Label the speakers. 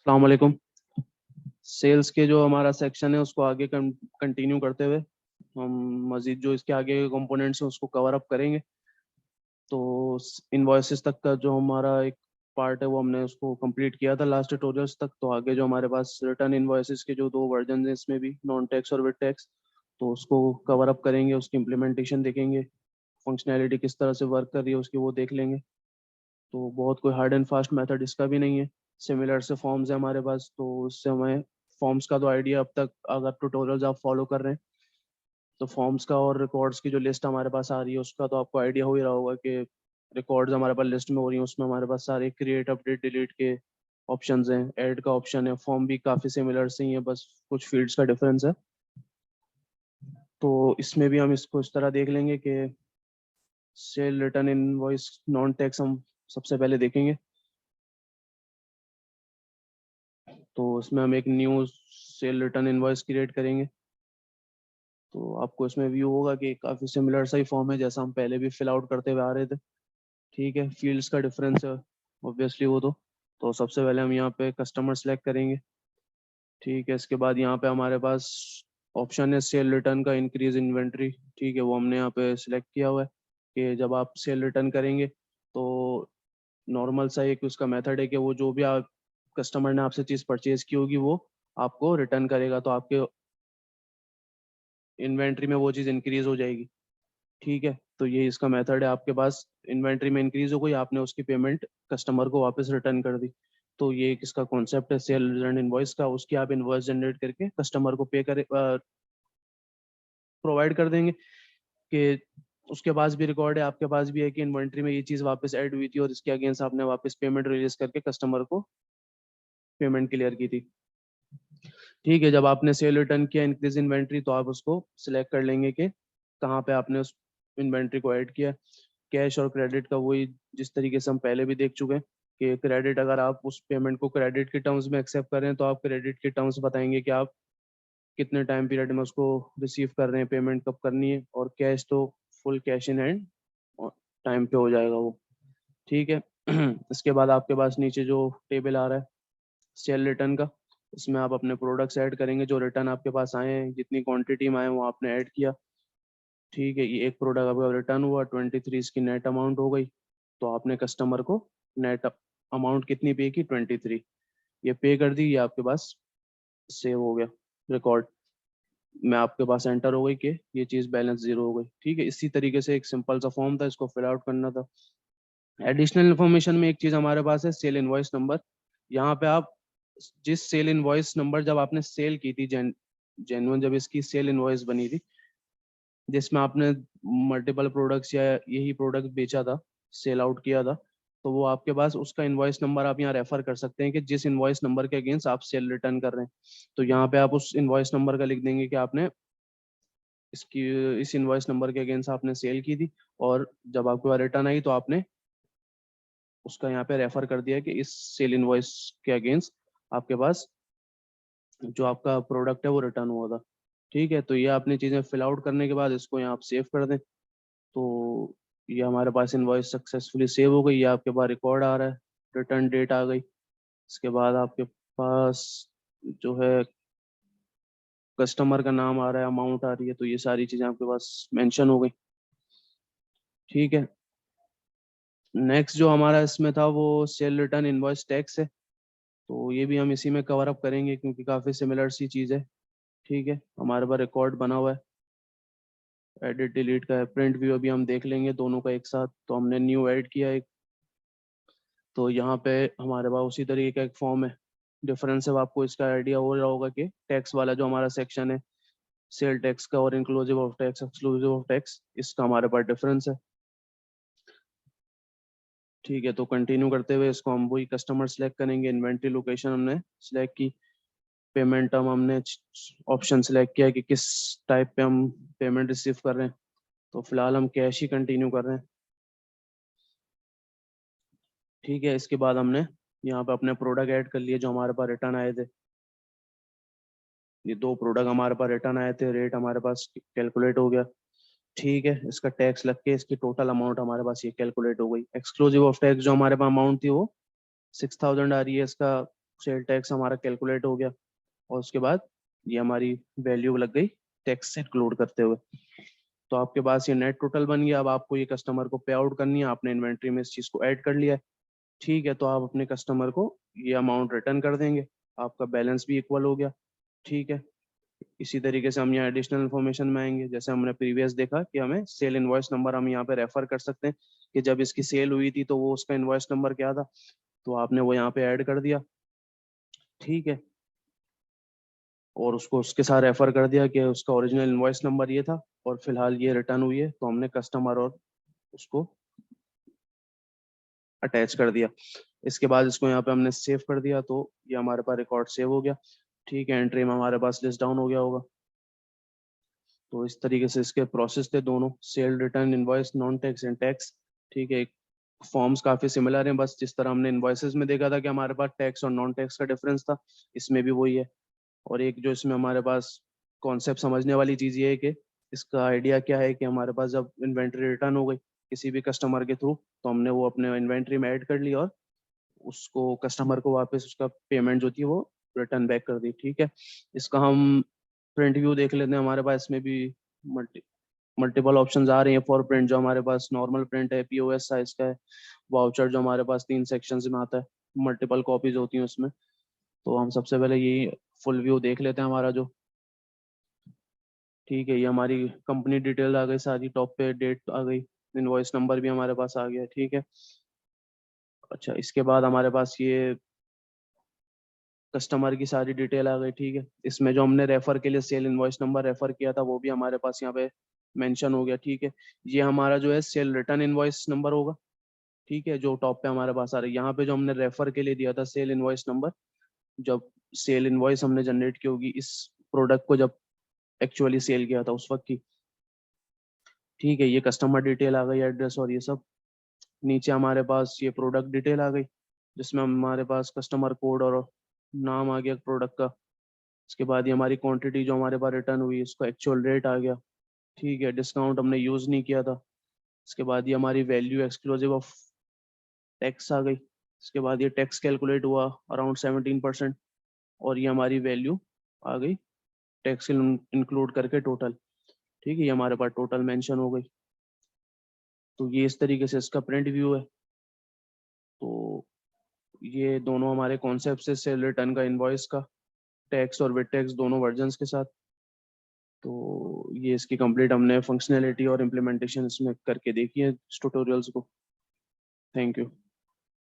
Speaker 1: अस्सलाम वालेकुम। सेल्स के जो हमारा सेक्शन है उसको आगे कंटिन्यू करते हुए हम मजीद जो इसके आगे के कंपोनेंट्स हैं उसको कवर अप करेंगे। तो इनवॉइसेस तक का जो हमारा एक पार्ट है वो हमने उसको कंप्लीट किया था लास्ट ट्यूटोरियल्स तक। तो आगे जो हमारे पास रिटर्न इनवॉइसेस के जो दो वर्जन हैं इसमें भी नॉन टैक्स और विद टैक्स, तो उसको कवर अप करेंगे, उसकी इम्प्लीमेंटेशन देखेंगे, फंक्शनैलिटी किस तरह से वर्क कर रही है उसकी वो देख लेंगे। तो बहुत कोई हार्ड एंड फास्ट मेथड इसका भी नहीं है। सिमिलर से फॉर्म्स है हमारे पास, तो उससे हमें फॉर्म्स का तो आइडिया अब तक अगर ट्यूटोरियल्स आप फॉलो कर रहे हैं तो फॉर्म्स का और रिकॉर्ड्स की जो लिस्ट हमारे पास आ रही है उसका तो आपको आइडिया हो ही रहा होगा कि रिकॉर्ड्स हमारे पास लिस्ट में हो रही हैं, उसमें हमारे पास सारे क्रिएट अपडेट डिलीट के ऑप्शंस हैं, ऐड का ऑप्शन है, फॉर्म भी काफ़ी सिमिलर से ही है, बस कुछ फील्ड्स का डिफरेंस है। तो इसमें भी हम इसको इस तरह देख लेंगे कि cell return invoice non tax हम सबसे पहले देखेंगे। तो उसमें हम एक new cell return invoice create करेंगे। तो आपको इसमें व्यू होगा कि काफ़ी सिमिलर सा ही फॉर्म है जैसा हम पहले भी फिल आउट करते हुए आ रहे थे। ठीक है, फील्ड्स का डिफरेंस है ऑब्वियसली वो तो सबसे पहले हम यहाँ पे कस्टमर सेलेक्ट करेंगे। ठीक है, इसके बाद यहाँ पे हमारे पास ऑप्शन है सेल रिटर्न का इंक्रीज इन्वेंट्री। ठीक है, वो हमने यहाँ पे सिलेक्ट किया हुआ है कि जब आप सेल रिटर्न करेंगे तो नॉर्मल सा एक उसका मेथड है कि वो जो भी आप कस्टमर ने आपसे चीज़ परचेज की होगी वो आपको रिटर्न करेगा, तो आपके इन्वेंट्री में वो चीज़ इंक्रीज हो जाएगी। ठीक है, तो ये इसका मेथड है। आपके पास इन्वेंट्री में इंक्रीज हो गई, आपने उसकी पेमेंट कस्टमर को वापस रिटर्न कर दी, तो ये एक इसका कॉन्सेप्ट है सेल रिटर्न इनवॉइस का। उसकी आप इनवॉइस जनरेट करके कस्टमर को पे करे प्रोवाइड कर देंगे कि उसके पास भी रिकॉर्ड है, आपके पास भी है कि इन्वेंट्री में ये चीज़ वापस ऐड हुई थी और इसके अगेंस्ट आपने वापस पेमेंट रिलीज करके कस्टमर को पेमेंट क्लियर की थी। ठीक है, जब आपने सेल रिटर्न किया इंक्रीज इन्वेंट्री तो आप उसको सिलेक्ट कर लेंगे कि कहाँ पे आपने उस इन्वेंट्री को ऐड किया। कैश और क्रेडिट का वही जिस तरीके से हम पहले भी देख चुके हैं कि क्रेडिट अगर आप उस पेमेंट को क्रेडिट के टर्म्स में एक्सेप्ट कर रहे हैं तो आप क्रेडिट के टर्म्स बताएंगे कि आप कितने टाइम पीरियड में उसको रिसीव कर रहे हैं, पेमेंट कब करनी है। और कैश तो full cash in hand time पे हो जाएगा वो। ठीक है इसके बाद आपके पास नीचे जो टेबल आ रहा है सेल रिटर्न का, इसमें आप अपने प्रोडक्ट्स ऐड करेंगे जो रिटर्न आपके पास आए हैं, जितनी क्वांटिटी में आए वो आपने ऐड किया। ठीक है, ये एक प्रोडक्ट आपका रिटर्न हुआ 23, इसकी नेट अमाउंट हो गई, तो आपने कस्टमर को नेट अमाउंट कितनी पे की 23, ये पे कर दी, ये आपके पास सेव हो गया रिकॉर्ड में, आपके पास एंटर हो गई कि ये चीज़ बैलेंस जीरो हो गई। ठीक है, इसी तरीके से एक सिंपल सा फॉर्म था, इसको फिल आउट करना था। एडिशनल इन्फॉर्मेशन में एक चीज़ हमारे पास है सेल इनवॉइस नंबर। यहाँ पे आप जिस सेल इनवॉइस नंबर जब आपने सेल की थी जेन्युइन जब इसकी सेल इनवॉइस बनी थी जिसमें आपने मल्टीपल प्रोडक्ट्स या यही प्रोडक्ट बेचा था, सेल आउट किया था, तो वो आपके पास उसका इनवॉइस नंबर आप यहाँ रेफर कर सकते हैं कि जिस इनवॉइस नंबर के अगेंस्ट आप सेल रिटर्न कर रहे हैं। तो यहाँ पे आप उस इनवॉइस नंबर का लिख देंगे कि आपने इसकी इस इनवॉइस नंबर के अगेंस्ट आपने सेल की थी और जब आपके पास रिटर्न आई तो आपने उसका यहाँ पे रेफर कर दिया कि इस सेल इनवॉइस के अगेंस्ट आपके पास जो आपका प्रोडक्ट है वो रिटर्न हुआ था। ठीक है, तो ये आपने चीज़ें फिल आउट करने के बाद इसको यहाँ आप सेव कर दें। तो ये हमारे पास इनवॉइस सक्सेसफुली सेव हो गई, ये आपके पास रिकॉर्ड आ रहा है, रिटर्न डेट आ गई। इसके बाद आपके पास जो है कस्टमर का नाम आ रहा है, अमाउंट आ रही है, तो ये सारी चीज़ें आपके पास मेंशन हो गई। ठीक है, नेक्स्ट जो हमारा इसमें था वो सेल रिटर्न इनवॉइस टैक्स है। तो ये भी हम इसी में कवर अप करेंगे क्योंकि काफ़ी सिमिलर सी चीज़ है। ठीक है, हमारे पास रिकॉर्ड बना हुआ है, एडिट डिलीट का है, प्रिंट व्यू अभी हम देख लेंगे दोनों का एक साथ। तो हमने न्यू ऐड किया एक, तो यहाँ पे हमारे पास उसी तरीके का एक फॉर्म है। डिफरेंस है, आपको इसका आइडिया हो रहा होगा कि टैक्स वाला जो हमारा सेक्शन है सेल टैक्स का और inclusive of tax exclusive of tax, इसका हमारे पास डिफरेंस है। ठीक है, तो कंटिन्यू करते हुए इसको हम वही कस्टमर सेलेक्ट करेंगे, इन्वेंट्री लोकेशन हमने सेलेक्ट की, पेमेंट टर्म हमने ऑप्शन सेलेक्ट किया कि किस टाइप पे हम पेमेंट रिसीव कर रहे हैं। तो फिलहाल हम कैश ही कंटिन्यू कर रहे हैं। ठीक है, इसके बाद हमने यहाँ पे अपने प्रोडक्ट ऐड कर लिए जो हमारे पास रिटर्न आए थे। ये दो प्रोडक्ट हमारे पास रिटर्न आए थे, रेट हमारे पास कैलकुलेट हो गया। ठीक है, इसका टैक्स लग के इसकी टोटल अमाउंट हमारे पास ये कैलकुलेट हो गई। एक्सक्लूसिव ऑफ टैक्स जो हमारे पास अमाउंट थी वो 6000 आ रही है, इसका सेल टैक्स हमारा कैलकुलेट हो गया और उसके बाद ये हमारी वैल्यू लग गई टैक्स से इंक्लूड करते हुए। तो आपके पास ये नेट टोटल बन गया। अब आपको ये कस्टमर को पे आउट करनी है, आपने इन्वेंट्री में इस चीज को ऐड कर लिया है, ठीक है। तो आप अपने कस्टमर को ये अमाउंट रिटर्न कर देंगे, आपका बैलेंस भी इक्वल हो गया, ठीक है। इसी तरीके से हम यहाँ एडिशनल इन्फॉर्मेशन में आएंगे। जैसे हमने प्रीवियस देखा कि हमें सेल इनवॉइस नंबर हम यहाँ पे रेफर कर सकते हैं कि जब इसकी सेल हुई थी तो वो उसका इनवॉइस नंबर क्या था, तो आपने वो यहाँ पे ऐड कर दिया, ठीक है। और उसको उसके साथ रेफर कर दिया कि उसका ओरिजिनल इनवॉइस नंबर ये था और फिलहाल ये रिटर्न हुई है, तो हमने कस्टमर और उसको अटैच कर दिया। इसके बाद इसको यहाँ पे हमने सेव कर दिया, तो ये हमारे पास रिकॉर्ड सेव हो गया, ठीक है। एंट्री में हमारे पास लिस्ट डाउन हो गया होगा। तो इस तरीके से इसके प्रोसेस थे दोनों, cell return invoice non tax and tax, ठीक है। फॉर्म्स काफी सिमिलर हैं, बस जिस तरह हमने इनवॉइसेस में देखा था कि हमारे पास टैक्स और नॉन टैक्स का डिफरेंस था, इसमें भी वही है। और एक जो इसमें हमारे पास कॉन्सेप्ट समझने वाली चीज ये है कि इसका आइडिया क्या है कि हमारे पास जब इन्वेंट्री रिटर्न हो गई किसी भी कस्टमर के थ्रू, तो हमने वो अपने इन्वेंट्री में ऐड कर ली और उसको कस्टमर को वापस उसका पेमेंट जो थी वो रिटर्न बैक कर दी, ठीक है। इसका हम प्रिंट व्यू देख लेते हैं। हमारे पास इसमें भी मल्टीपल ऑप्शंस आ रही हैं फॉर प्रिंट। जो हमारे पास नॉर्मल प्रिंट है, पीओएस साइज का है। वाउचर जो हमारे पास 3 सेक्शंस में आता है, मल्टीपल कॉपीज होती हैं उसमें। तो हम सबसे पहले यही फुल व्यू देख लेते हैं हमारा जो, ठीक है। ये हमारी कंपनी डिटेल आ गई सारी, टॉप पे डेट आ गई, इनवॉइस नंबर भी हमारे पास आ गया, ठीक है। अच्छा, इसके बाद हमारे पास ये कस्टमर की सारी डिटेल आ गई, ठीक है। इसमें जो हमने रेफर के लिए सेल इनवॉइस नंबर रेफर किया था वो भी हमारे पास यहाँ पे मेंशन हो गया, ठीक है। ये हमारा जो है सेल रिटर्न इनवॉइस नंबर होगा, ठीक है, जो टॉप पे हमारे पास आ रहा है। यहाँ पे जो हमने रेफर के लिए दिया था सेल इनवॉइस नंबर, जब सेल इनवॉइस हमने जनरेट की होगी इस प्रोडक्ट को जब एक्चुअली सेल किया था उस वक्त की, ठीक है। ये कस्टमर डिटेल आ गई, एड्रेस और ये सब। नीचे हमारे पास ये प्रोडक्ट डिटेल आ गई, जिसमें हमारे पास कस्टमर कोड और नाम आ गया प्रोडक्ट का। इसके बाद ये हमारी क्वांटिटी जो हमारे पास रिटर्न हुई इसका एक्चुअल रेट आ गया, ठीक है। डिस्काउंट हमने यूज़ नहीं किया था। इसके बाद ये हमारी वैल्यू एक्सक्लूसिव ऑफ टैक्स आ गई। इसके बाद ये टैक्स कैलकुलेट हुआ अराउंड 17%, और ये हमारी वैल्यू आ गई टैक्स इंक्लूड करके टोटल, ठीक है। ये हमारे पास टोटल मेंशन हो गई। तो ये इस तरीके से इसका प्रिंट व्यू है। तो ये दोनों हमारे कॉन्सेप्ट से सेल रिटर्न का, इनवॉइस का, टैक्स और विद टैक्स दोनों वर्जन्स के साथ। तो ये इसकी कंप्लीट हमने फंक्शनैलिटी और इम्प्लीमेंटेशन इसमें करके देखी है इस ट्यूटोरियल्स को। Thank you.